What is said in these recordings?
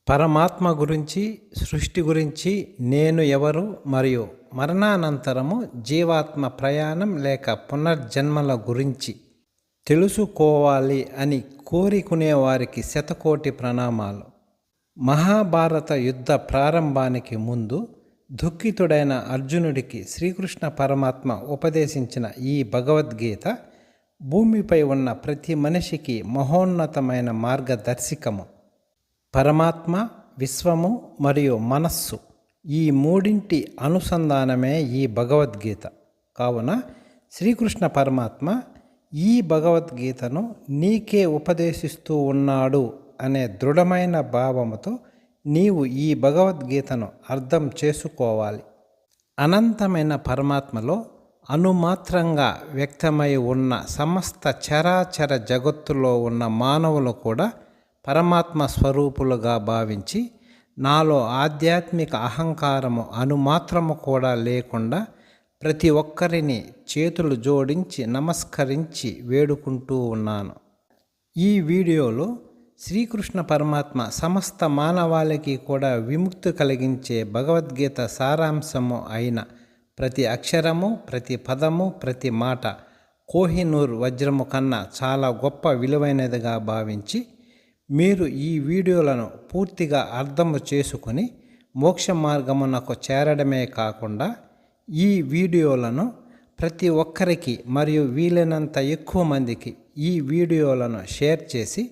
పరమాత్మ గురించి, సృష్టి గురించి, నేను ఎవరు మరియు మరణానంతరము జీవాత్మ ప్రయాణం లేక పునర్జన్మల గురించి తెలుసుకోవాలి అని కోరుకునే వారికి శతకోటి ప్రణామాలు. మహాభారత యుద్ధ ప్రారంభానికి ముందు దుఃఖితుడైన అర్జునుడికి శ్రీకృష్ణ పరమాత్మ ఉపదేశించిన ఈ భగవద్గీత భూమిపై ఉన్న ప్రతి మనిషికి మహోన్నతమైన మార్గదర్శకము. పరమాత్మ, విశ్వము మరియు మనస్సు ఈ మూడింటి అనుసంధానమే ఈ భగవద్గీత. కావున శ్రీకృష్ణ పరమాత్మ ఈ భగవద్గీతను నీకే ఉపదేశిస్తూ ఉన్నాడు అనే దృఢమైన భావముతో నీవు ఈ భగవద్గీతను అర్థం చేసుకోవాలి. అనంతమైన పరమాత్మలో అణుమాత్రంగా వ్యక్తమై ఉన్న సమస్త చరాచర జగత్తులో ఉన్న మానవులు కూడా పరమాత్మ స్వరూపులుగా భావించి నాలో ఆధ్యాత్మిక అహంకారము అణుమాత్రము కూడా లేకుండా ప్రతి ఒక్కరిని చేతులు జోడించి నమస్కరించి వేడుకుంటూ ఉన్నాను. ఈ వీడియోలో శ్రీకృష్ణ పరమాత్మ సమస్త మానవాళికి కూడా విముక్తి కలిగించే భగవద్గీత సారాంశము అయిన ప్రతి అక్షరము, ప్రతి పదము, ప్రతి మాట కోహినూర్ వజ్రము కన్నా చాలా గొప్ప విలువైనదిగా భావించి మీరు ఈ వీడియోలను పూర్తిగా అర్థము చేసుకొని మోక్ష మార్గమునకు చేరడమే కాకుండా ఈ వీడియోలను ప్రతి ఒక్కరికి మరియు వీలైనంత ఎక్కువ మందికి ఈ వీడియోలను షేర్ చేసి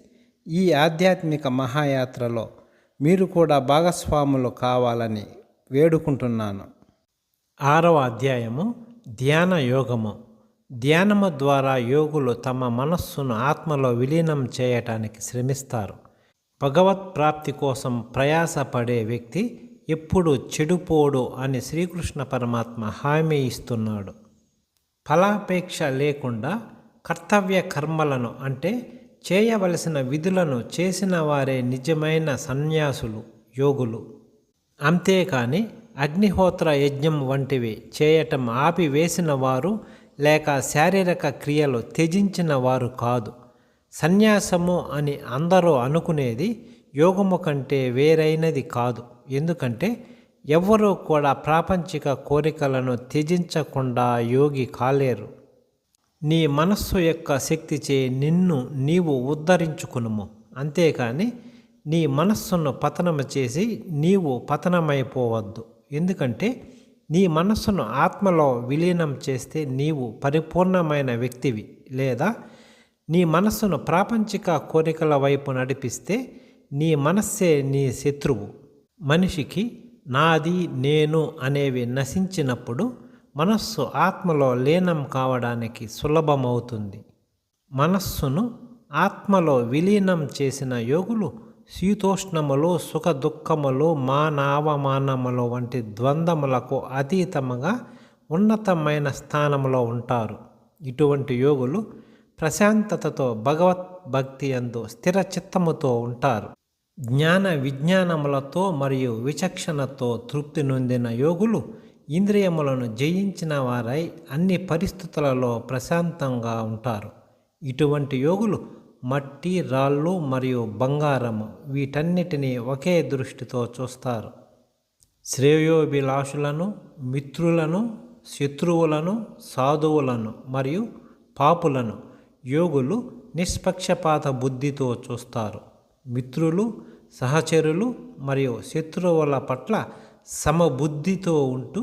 ఈ ఆధ్యాత్మిక మహాయాత్రలో మీరు కూడా భాగస్వాములు కావాలని వేడుకుంటున్నాను. 6వ అధ్యాయము ధ్యాన యోగము. ధ్యానము ద్వారా యోగులు తమ మనస్సును ఆత్మలో విలీనం చేయటానికి శ్రమిస్తారు. భగవత్ ప్రాప్తి కోసం ప్రయాసపడే వ్యక్తి ఎప్పుడు చెడుపోడు అని శ్రీకృష్ణ పరమాత్మ హామీ ఇస్తున్నాడు. ఫలాపేక్ష లేకుండా కర్తవ్య కర్మలను అంటే చేయవలసిన విధులను చేసిన వారే నిజమైన సన్యాసులు, యోగులు. అంతేకాని అగ్నిహోత్ర యజ్ఞం వంటివి చేయటం ఆపివేసిన వారు లేక శారీరక క్రియలు త్యజించిన వారు కాదు. సన్యాసము అని అందరూ అనుకునేది యోగము కంటే వేరైనది కాదు. ఎందుకంటే ఎవ్వరూ కూడా ప్రాపంచిక కోరికలను త్యజించకుండా యోగి కాలేరు. నీ మనస్సు యొక్క శక్తిచే నిన్ను నీవు ఉద్ధరించుకునుము. అంతేకాని నీ మనస్సును పతనము చేసి నీవు పతనమైపోవద్దు. ఎందుకంటే నీ మనస్సును ఆత్మలో విలీనం చేస్తే నీవు పరిపూర్ణమైన వ్యక్తివి. లేదా నీ మనస్సును ప్రాపంచిక కోరికల వైపు నడిపిస్తే నీ మనస్సే నీ శత్రువు. మనిషికి నాది, నేను అనేవి నశించినప్పుడు మనస్సు ఆత్మలో లీనం కావడానికి సులభమవుతుంది. మనస్సును ఆత్మలో విలీనం చేసిన యోగులు శీతోష్ణములు, సుఖ దుఃఖములు, మానావమానములు వంటి ద్వంద్వములకు అతీతముగా ఉన్నతమైన స్థానంలో ఉంటారు. ఇటువంటి యోగులు ప్రశాంతతతో భగవద్భక్తి యందు స్థిర చిత్తముతో ఉంటారు. జ్ఞాన విజ్ఞానములతో మరియు విచక్షణతో తృప్తి నొందిన యోగులు ఇంద్రియములను జయించిన వారై అన్ని పరిస్థితులలో ప్రశాంతంగా ఉంటారు. ఇటువంటి యోగులు మట్టి, రాళ్ళు మరియు బంగారము వీటన్నిటినీ ఒకే దృష్టితో చూస్తారు. శ్రేయోభిలాషులను, మిత్రులను, శత్రువులను, సాధువులను మరియు పాపులను యోగులు నిష్పక్షపాత బుద్ధితో చూస్తారు. మిత్రులు, సహచరులు మరియు శత్రువుల పట్ల సమబుద్ధితో ఉంటూ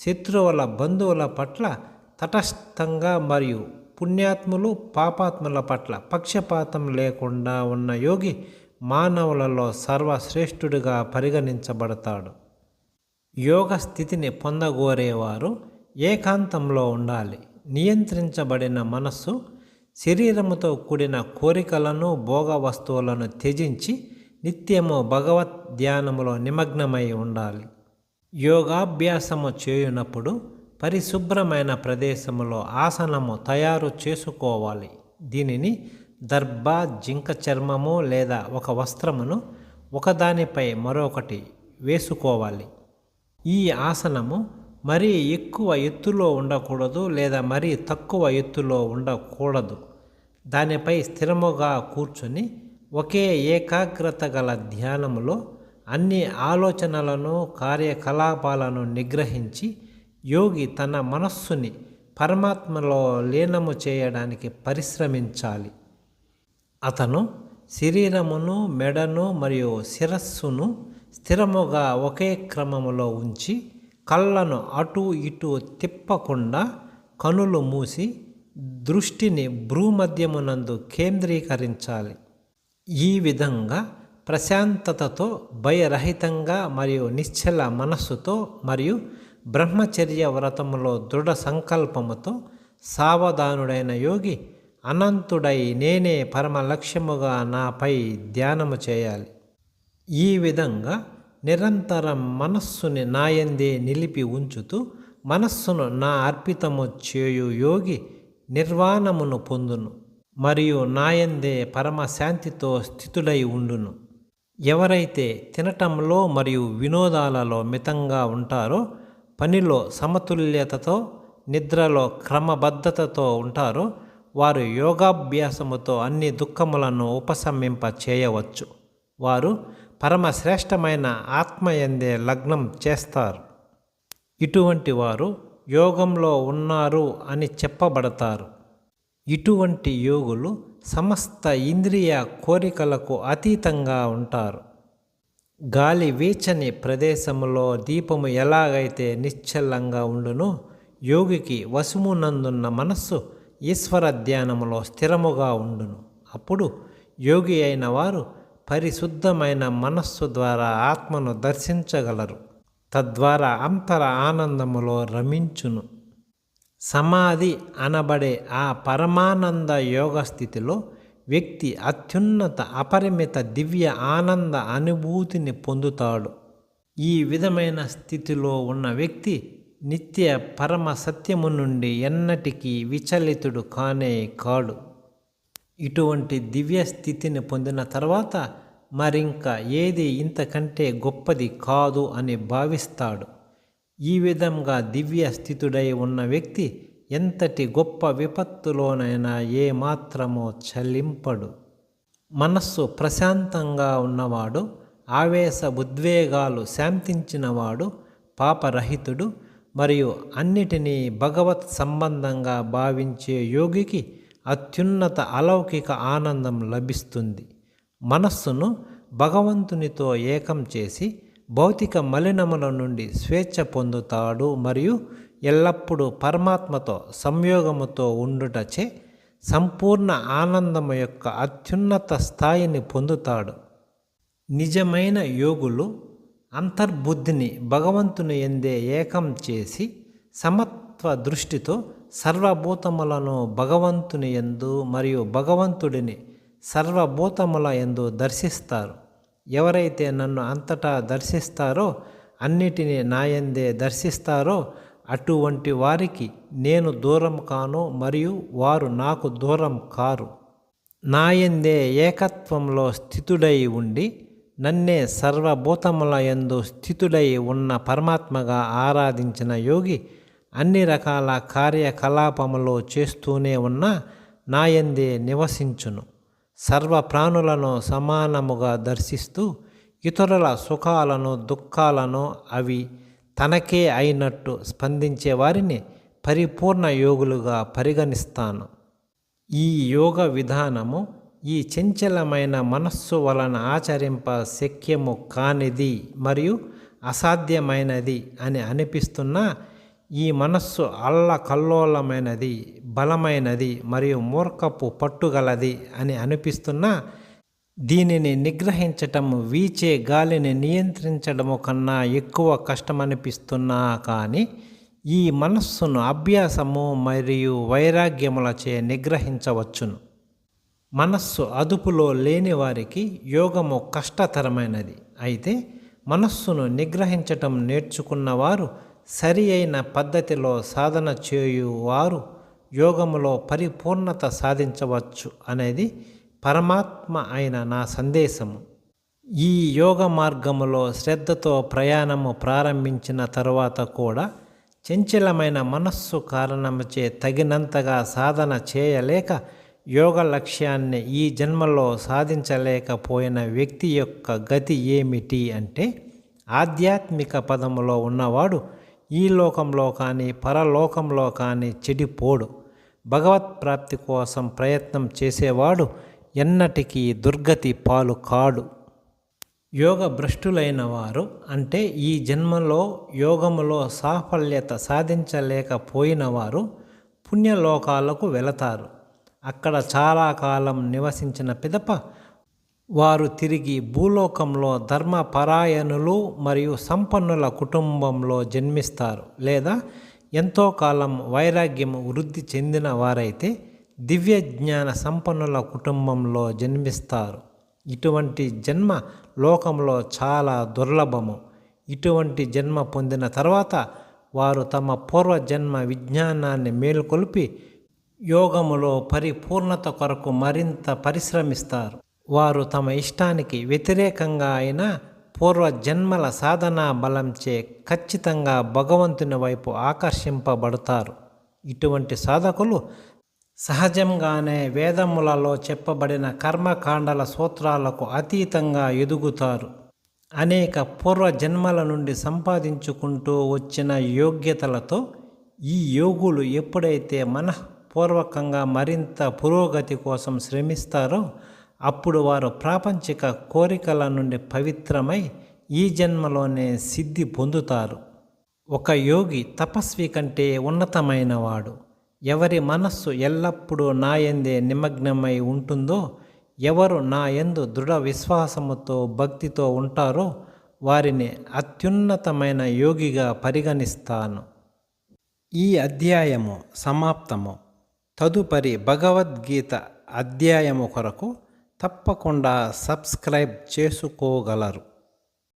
శత్రువుల బంధువుల పట్ల తటస్థంగా మరియు పుణ్యాత్ములు, పాపాత్ముల పట్ల పక్షపాతం లేకుండా ఉన్న యోగి మానవులలో సర్వశ్రేష్ఠుడిగా పరిగణించబడతాడు. యోగ స్థితిని పొందగోరేవారు ఏకాంతంలో ఉండాలి. నియంత్రించబడిన మనస్సు శరీరముతో కూడిన కోరికలను, భోగ వస్తువులను త్యజించి నిత్యము భగవద్ ధ్యానములో నిమగ్నమై ఉండాలి. యోగాభ్యాసము చేయునప్పుడు పరిశుభ్రమైన ప్రదేశములో ఆసనము తయారు చేసుకోవాలి. దీనిని దర్భ, జింక చర్మము లేదా ఒక వస్త్రమును ఒకదానిపై మరొకటి వేసుకోవాలి. ఈ ఆసనము మరీ ఎక్కువ ఎత్తులో ఉండకూడదు లేదా మరీ తక్కువ ఎత్తులో ఉండకూడదు. దానిపై స్థిరముగా కూర్చుని ఒకే ఏకాగ్రత గల ధ్యానములో అన్ని ఆలోచనలను కార్యకలాపాలను నిగ్రహించి యోగి తన మనస్సుని పరమాత్మలో లీనము చేయడానికి పరిశ్రమించాలి. అతను శరీరమును, మెడను మరియు శిరస్సును స్థిరముగా ఒకే క్రమములో ఉంచి కళ్ళను అటు ఇటు తిప్పకుండా కనులు మూసి దృష్టిని భ్రూమధ్యమునందు కేంద్రీకరించాలి. ఈ విధంగా ప్రశాంతతతో, భయరహితంగా మరియు నిశ్చల మనస్సుతో మరియు బ్రహ్మచర్య వ్రతములో దృఢ సంకల్పముతో సావధానుడైన యోగి అనంతుడై నేనే పరమ లక్ష్యముగా నాపై ధ్యానము చేయాలి. ఈ విధంగా నిరంతరం మనస్సుని నాయందే నిలిపి ఉంచుతూ మనస్సును నా అర్పితము చేయు యోగి నిర్వాణమును పొందును మరియు నాయందే పరమశాంతితో స్థితుడై ఉండును. ఎవరైతే తినటంలో మరియు వినోదాలలో మితంగా ఉంటారో, పనిలో సమతుల్యతతో, నిద్రలో క్రమబద్ధతతో ఉంటారో వారు యోగాభ్యాసముతో అన్ని దుఃఖములను ఉపశమింప చేయవచ్చు. వారు పరమశ్రేష్టమైన ఆత్మయందే లగ్నం చేస్తారు. ఇటువంటి వారు యోగంలో ఉన్నారు అని చెప్పబడతారు. ఇటువంటి యోగులు సమస్త ఇంద్రియ కోరికలకు అతీతంగా ఉంటారు. గాలి వీచని ప్రదేశములో దీపము ఎలాగైతే నిశ్చలంగా ఉండునో, యోగికి వశమునందున్న మనస్సు ఈశ్వర ధ్యానములో స్థిరముగా ఉండును. అప్పుడు యోగి అయిన వారు పరిశుద్ధమైన మనస్సు ద్వారా ఆత్మను దర్శించగలరు. తద్వారా అంతర ఆనందములో రమించును. సమాధి అనబడే ఆ పరమానంద యోగ స్థితిలో వ్యక్తి అత్యున్నత అపరిమిత దివ్య ఆనంద అనుభూతిని పొందుతాడు. ఈ విధమైన స్థితిలో ఉన్న వ్యక్తి నిత్య పరమ సత్యము నుండి ఎన్నటికీ విచలితుడు కానే కాడు. ఇటువంటి దివ్య స్థితిని పొందిన తర్వాత మరింక ఏది ఇంతకంటే గొప్పది కాదు అని భావిస్తాడు. ఈ విధంగా దివ్య స్థితుడై ఉన్న వ్యక్తి ఎంతటి గొప్ప విపత్తులోనైనా ఏమాత్రమో చలింపడు. మనస్సు ప్రశాంతంగా ఉన్నవాడు, ఆవేశ ఉద్వేగాలు శాంతించినవాడు, పాపరహితుడు మరియు అన్నిటినీ భగవత్ సంబంధంగా భావించే యోగికి అత్యున్నత అలౌకిక ఆనందం లభిస్తుంది. మనస్సును భగవంతునితో ఏకం చేసి భౌతిక మలినముల నుండి స్వేచ్ఛ పొందుతాడు మరియు ఎల్లప్పుడూ పరమాత్మతో సంయోగముతో ఉండుటచే సంపూర్ణ ఆనందము యొక్క అత్యున్నత స్థాయిని పొందుతాడు. నిజమైన యోగులు అంతర్బుద్ధిని భగవంతుని యందే ఏకం చేసి సమత్వ దృష్టితో సర్వభూతములను భగవంతుని యందు మరియు భగవంతుడిని సర్వభూతముల యందు దర్శిస్తారు. ఎవరైతే నన్ను అంతటా దర్శిస్తారో, అన్నిటినీ నాయందే దర్శిస్తారో అటువంటి వారికి నేను దూరం కాను మరియు వారు నాకు దూరం కారు. నాయందే ఏకత్వంలో స్థితుడై ఉండి నన్నే సర్వభూతముల యందు స్థితుడై ఉన్న పరమాత్మగా ఆరాధించిన యోగి అన్ని రకాల కార్యకలాపములు చేస్తూనే ఉన్న నాయందే నివసించును. సర్వ ప్రాణులను సమానముగా దర్శిస్తూ ఇతరుల సుఖాలను దుఃఖాలను అవి తనకే అయినట్టు స్పందించే వారిని పరిపూర్ణ యోగులుగా పరిగణిస్తాను. ఈ యోగ విధానము ఈ చంచలమైన మనస్సు వలన ఆచరింప శక్యము కానిది మరియు అసాధ్యమైనది అని అనిపిస్తున్నా, ఈ మనస్సు అల్లకల్లోలమైనది, బలమైనది మరియు మూర్ఖపు పట్టుగలది అని అనిపిస్తున్నా, దీనిని నిగ్రహించటం వీచే గాలిని నియంత్రించడము కన్నా ఎక్కువ కష్టమనిపిస్తున్నా కానీ ఈ మనస్సును అభ్యాసము మరియు వైరాగ్యములచే నిగ్రహించవచ్చును. మనస్సు అదుపులో లేని వారికి యోగము కష్టతరమైనది. అయితే మనస్సును నిగ్రహించటం నేర్చుకున్నవారు, సరి అయిన పద్ధతిలో సాధన చేయువారు యోగములో పరిపూర్ణత సాధించవచ్చు అనేది పరమాత్మ అయిన నా సందేశము. ఈ యోగ మార్గములో శ్రద్ధతో ప్రయాణము ప్రారంభించిన తరువాత కూడా చంచలమైన మనస్సు కారణముచే తగినంతగా సాధన చేయలేక యోగ లక్ష్యాన్ని ఈ జన్మలో సాధించలేకపోయిన వ్యక్తి యొక్క గతి ఏమిటి అంటే, ఆధ్యాత్మిక పదములో ఉన్నవాడు ఈ లోకంలో కానీ పరలోకంలో కానీ చెడిపోడు. భగవత్ ప్రాప్తి కోసం ప్రయత్నం చేసేవాడు ఎన్నటికీ దుర్గతి పాలు కాడు. యోగ భ్రష్టులైన వారు అంటే ఈ జన్మలో యోగములో సాఫల్యత సాధించలేకపోయిన వారు పుణ్యలోకాలకు వెళతారు. అక్కడ చాలా కాలం నివసించిన పిదప వారు తిరిగి భూలోకంలో ధర్మపరాయణులు మరియు సంపన్నుల కుటుంబంలో జన్మిస్తారు. లేదా ఎంతో కాలం వైరాగ్యం వృద్ధి చెందిన వారైతే దివ్య జ్ఞాన సంపన్నుల కుటుంబంలో జన్మిస్తారు. ఇటువంటి జన్మ లోకంలో చాలా దుర్లభము. ఇటువంటి జన్మ పొందిన తర్వాత వారు తమ పూర్వజన్మ విజ్ఞానాన్ని మేలుకొల్పి యోగములో పరిపూర్ణత కొరకు మరింత పరిశ్రమిస్తారు. వారు తమ ఇష్టానికి వ్యతిరేకంగా అయిన పూర్వజన్మల సాధనా బలంచే ఖచ్చితంగా భగవంతుని వైపు ఆకర్షింపబడతారు. ఇటువంటి సాధకులు సహజంగానే వేదములలో చెప్పబడిన కర్మకాండల సూత్రాలకు అతీతంగా ఎదుగుతారు. అనేక పూర్వజన్మల నుండి సంపాదించుకుంటూ వచ్చిన యోగ్యతలతో ఈ యోగులు ఎప్పుడైతే మనఃపూర్వకంగా మరింత పురోగతి కోసం శ్రమిస్తారో అప్పుడు వారు ప్రాపంచిక కోరికల నుండి పవిత్రమై ఈ జన్మలోనే సిద్ధి పొందుతారు. ఒక యోగి తపస్వి కంటే ఉన్నతమైనవాడు. ఎవరి మనస్సు ఎల్లప్పుడూ నాయందే నిమగ్నమై ఉంటుందో, ఎవరు నా యందు దృఢ విశ్వాసముతో భక్తితో ఉంటారో వారిని అత్యున్నతమైన యోగిగా పరిగణిస్తాను. ఈ అధ్యాయము సమాప్తము. తదుపరి భగవద్గీత అధ్యాయము కొరకు తప్పకుండా సబ్స్క్రైబ్ చేసుకోగలరు.